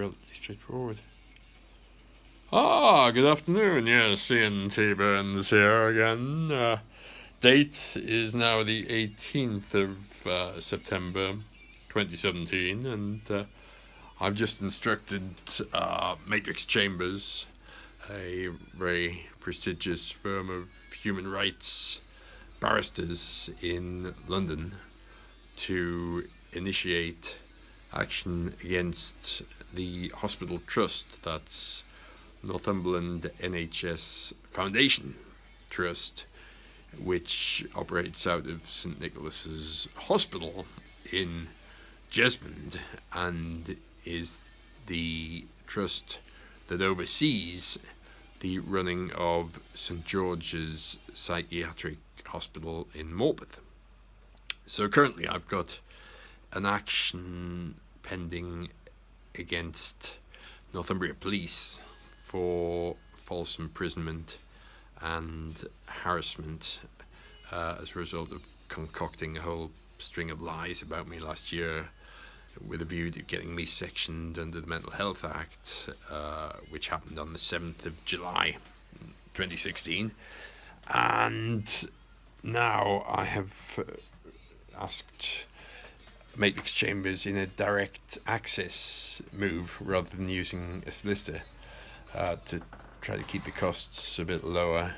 relatively straightforward. Good afternoon. Yes, Ian T. Burns here again. Date is now the 18th of September 2017, and I've just instructed Matrix Chambers, a very prestigious firm of human rights barristers in London, to initiate action against the hospital trust, that's Northumberland NHS Foundation Trust, which operates out of St Nicholas's Hospital in Jesmond and is the trust that oversees the running of St George's Psychiatric Hospital in Morpeth. So currently I've got an action pending against Northumbria Police for false imprisonment and harassment as a result of concocting a whole string of lies about me last year with a view to getting me sectioned under the Mental Health Act, which happened on the 7th of July 2016. And now I have asked Matrix Chambers in a direct access move rather than using a solicitor to try to keep the costs a bit lower,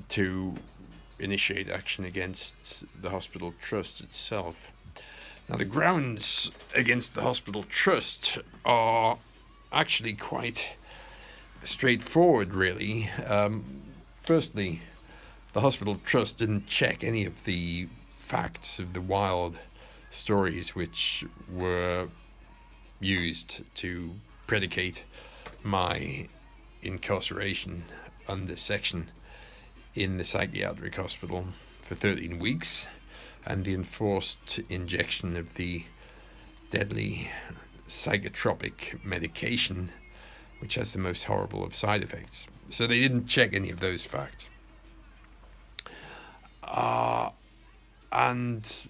to initiate action against the hospital trust itself. Now, the grounds against the hospital trust are actually quite straightforward, really. Firstly, the hospital trust didn't check any of the facts of the wild stories which were used to predicate my incarceration under section in the psychiatric hospital for 13 weeks and the enforced injection of the deadly psychotropic medication which has the most horrible of side effects. So they didn't check any of those facts. And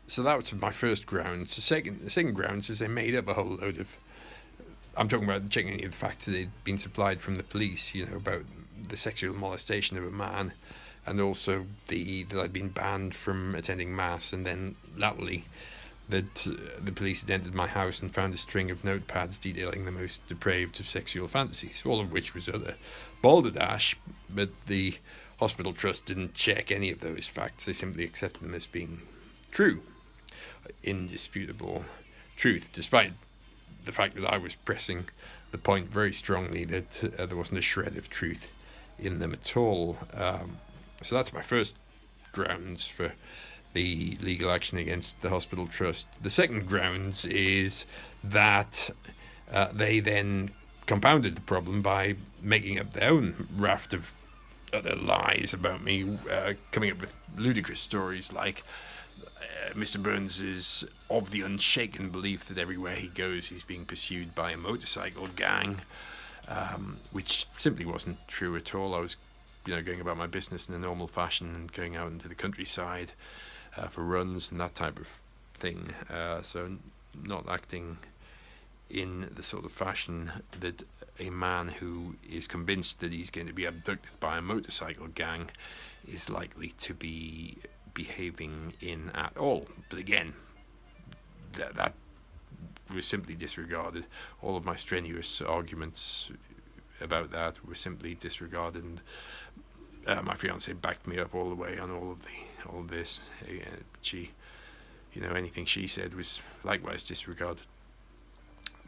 so that was my first grounds. The second grounds is they made up a whole load of, I'm talking about checking any of the facts that they'd been supplied from the police, about the sexual molestation of a man, and also that I'd been banned from attending mass, and then latterly that the police had entered my house and found a string of notepads detailing the most depraved of sexual fantasies, all of which was utter balderdash, but the hospital trust didn't check any of those facts. They simply accepted them as being true, indisputable truth, despite the fact that I was pressing the point very strongly that there wasn't a shred of truth in them at all. So that's my first grounds for the legal action against the hospital trust. The second grounds is that they then compounded the problem by making up their own raft of other lies about me, coming up with ludicrous stories like Mr. Burns is of the unshaken belief that everywhere he goes he's being pursued by a motorcycle gang, which simply wasn't true at all. I was going about my business in a normal fashion and going out into the countryside for runs and that type of thing, so not acting in the sort of fashion that a man who is convinced that he's going to be abducted by a motorcycle gang is likely to be behaving in at all. But again, that was simply disregarded. All of my strenuous arguments about that were simply disregarded, and my fiance backed me up all the way on all of this. She, anything she said was likewise disregarded.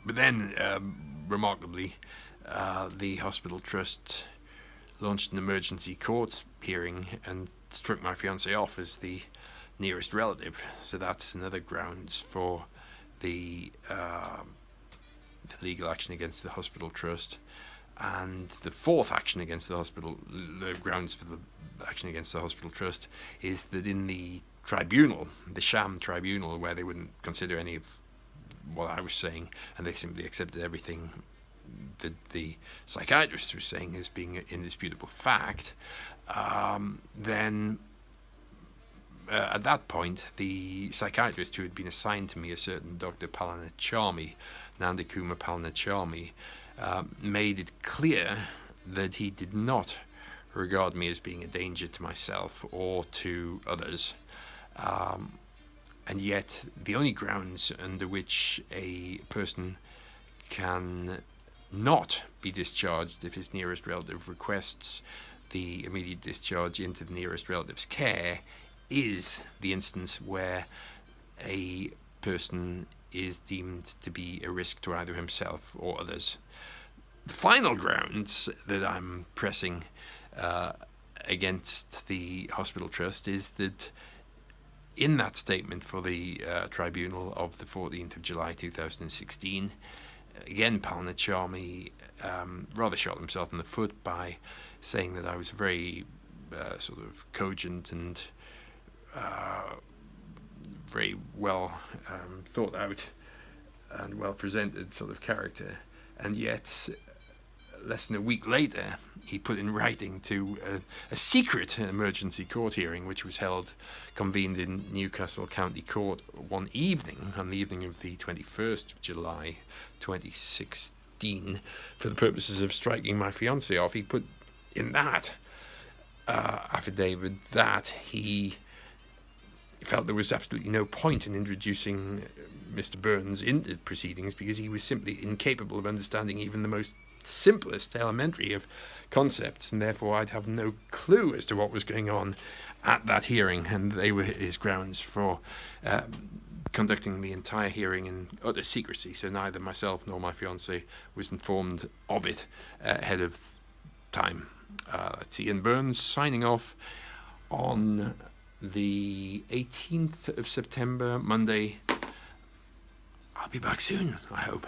But then, remarkably, the hospital trust launched an emergency court hearing and struck my fiancée off as the nearest relative. So that's another grounds for the legal action against the hospital trust. And the fourth action against the grounds for the action against the hospital trust is that in the tribunal, the sham tribunal, where they wouldn't consider any of what I was saying, and they simply accepted everything that the psychiatrist was saying as being an indisputable fact, then at that point, the psychiatrist who had been assigned to me, a certain Dr. Palanachami, Nandakuma Palanachami, made it clear that he did not regard me as being a danger to myself or to others. And yet, the only grounds under which a person can not be discharged if his nearest relative requests the immediate discharge into the nearest relative's care is the instance where a person is deemed to be a risk to either himself or others. The final grounds that I'm pressing against the hospital trust is that in that statement for the tribunal of the 14th of July 2016, again, Palanachami rather shot himself in the foot by saying that I was very sort of cogent and very well thought out and well presented sort of character. And yet, less than a week later, he put in writing to a secret emergency court hearing, which was convened in Newcastle County Court one evening, on the evening of the 21st of July 2016, for the purposes of striking my fiancée off. He put in that affidavit that he felt there was absolutely no point in introducing Mr. Burns into proceedings because he was simply incapable of understanding even the most simplest, elementary of concepts, and therefore I'd have no clue as to what was going on at that hearing, and they were his grounds for conducting the entire hearing in utter secrecy, so neither myself nor my fiancée was informed of it ahead of time. That's Ian Burns signing off on the 18th of September, Monday. I'll be back soon, I hope.